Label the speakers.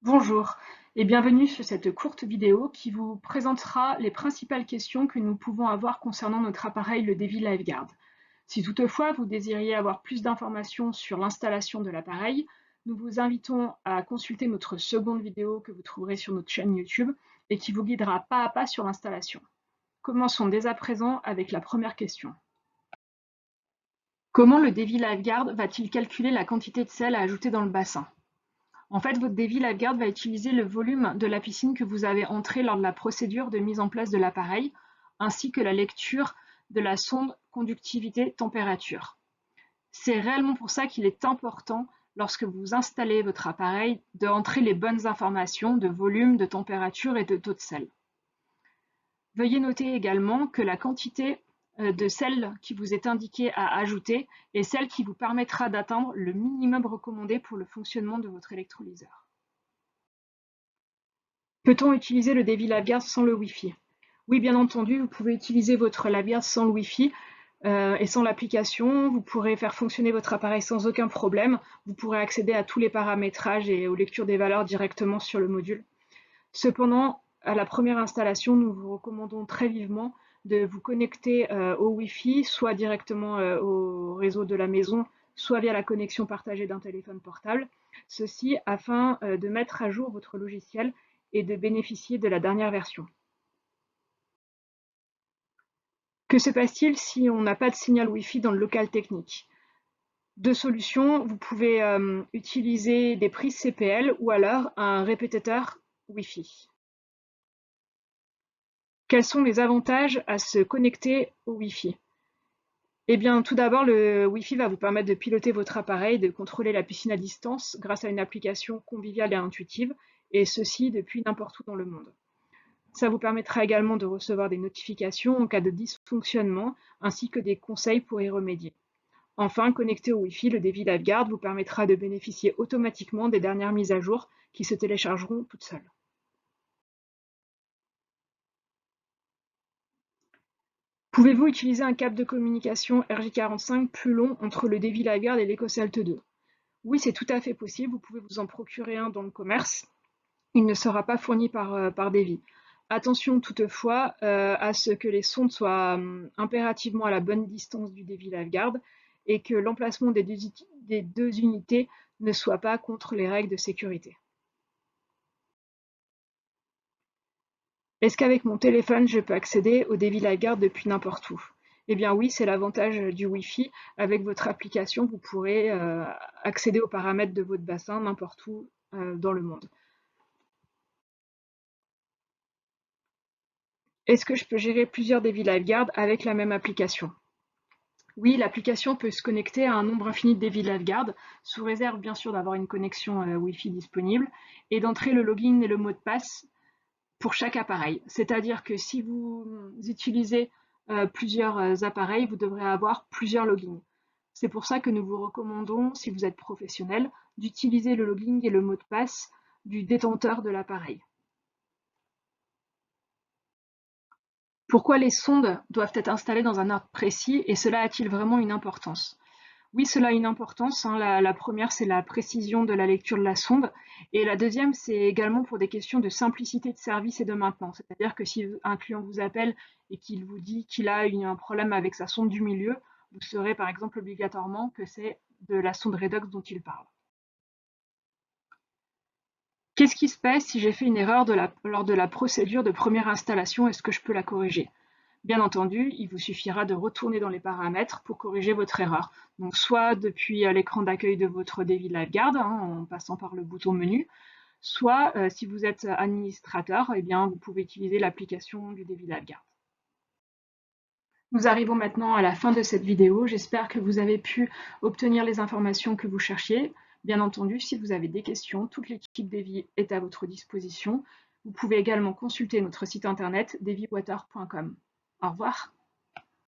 Speaker 1: Bonjour et bienvenue sur cette courte vidéo qui vous présentera les principales questions que nous pouvons avoir concernant notre appareil le Devi LiveGuard. Si toutefois vous désiriez avoir plus d'informations sur l'installation de l'appareil, nous vous invitons à consulter notre seconde vidéo que vous trouverez sur notre chaîne YouTube et qui vous guidera pas à pas sur l'installation. Commençons dès à présent avec la première question. Comment le Devi LiveGuard va-t-il calculer la quantité de sel à ajouter dans le bassin? En fait, votre Devi LiveGuard va utiliser le volume de la piscine que vous avez entré lors de la procédure de mise en place de l'appareil, ainsi que la lecture de la sonde conductivité-température. C'est réellement pour ça qu'il est important, lorsque vous installez votre appareil, d'entrer les bonnes informations de volume, de température et de taux de sel. Veuillez noter également que la quantité de sel qui vous est indiquée à ajouter est celle qui vous permettra d'atteindre le minimum recommandé pour le fonctionnement de votre électrolyseur. Peut-on utiliser le Devi LiveGuard sans le Wi-Fi? Oui, bien entendu, vous pouvez utiliser votre LiveGuard sans le Wi-Fi et sans l'application. Vous pourrez faire fonctionner votre appareil sans aucun problème. Vous pourrez accéder à tous les paramétrages et aux lectures des valeurs directement sur le module. Cependant, à la première installation, nous vous recommandons très vivement de vous connecter au Wi-Fi, soit directement au réseau de la maison, soit via la connexion partagée d'un téléphone portable. Ceci afin de mettre à jour votre logiciel et de bénéficier de la dernière version. Que se passe-t-il si on n'a pas de signal Wi-Fi dans le local technique? Deux solutions, vous pouvez utiliser des prises CPL ou alors un répétiteur Wi-Fi. Quels sont les avantages à se connecter au Wi-Fi? Eh bien, tout d'abord, le Wi-Fi va vous permettre de piloter votre appareil, de contrôler la piscine à distance grâce à une application conviviale et intuitive, et ceci depuis n'importe où dans le monde. Ça vous permettra également de recevoir des notifications en cas de dysfonctionnement, ainsi que des conseils pour y remédier. Enfin, connecté au Wi-Fi, le Devi LiveGuard vous permettra de bénéficier automatiquement des dernières mises à jour qui se téléchargeront toutes seules. Pouvez-vous utiliser un câble de communication RJ45 plus long entre le Devi LiveGuard et l'EcoSalt 2? Oui, c'est tout à fait possible, vous pouvez vous en procurer un dans le commerce. Il ne sera pas fourni par Devi. Attention toutefois à ce que les sondes soient impérativement à la bonne distance du Devi LiveGuard et que l'emplacement des deux unités ne soit pas contre les règles de sécurité. Est-ce qu'avec mon téléphone, je peux accéder au Devi LiveGuard depuis n'importe où? Eh bien oui, c'est l'avantage du Wi-Fi. Avec votre application, vous pourrez accéder aux paramètres de votre bassin n'importe où dans le monde. Est-ce que je peux gérer plusieurs Devi LiveGuard avec la même application? Oui, l'application peut se connecter à un nombre infini de Devi LiveGuard, sous réserve bien sûr d'avoir une connexion Wi-Fi disponible, et d'entrer le login et le mot de passe pour chaque appareil. C'est-à-dire que si vous utilisez plusieurs appareils, vous devrez avoir plusieurs logins. C'est pour ça que nous vous recommandons, si vous êtes professionnel, d'utiliser le login et le mot de passe du détenteur de l'appareil. Pourquoi les sondes doivent être installées dans un ordre précis et cela a-t-il vraiment une importance? Oui, cela a une importance. La première, c'est la précision de la lecture de la sonde. Et la deuxième, c'est également pour des questions de simplicité de service et de maintenance. C'est-à-dire que si un client vous appelle et qu'il vous dit qu'il a un problème avec sa sonde du milieu, vous saurez par exemple obligatoirement que c'est de la sonde redox dont il parle. Qu'est-ce qui se passe si j'ai fait une erreur lors de la procédure de première installation? Est-ce que je peux la corriger? Bien entendu, il vous suffira de retourner dans les paramètres pour corriger votre erreur. Donc soit depuis l'écran d'accueil de votre Devi LiveGuard, en passant par le bouton menu, soit si vous êtes administrateur, eh bien, vous pouvez utiliser l'application du Devi LiveGuard. Nous arrivons maintenant à la fin de cette vidéo. J'espère que vous avez pu obtenir les informations que vous cherchiez. Bien entendu, si vous avez des questions, toute l'équipe Devi est à votre disposition. Vous pouvez également consulter notre site internet deviwater.com. Au revoir.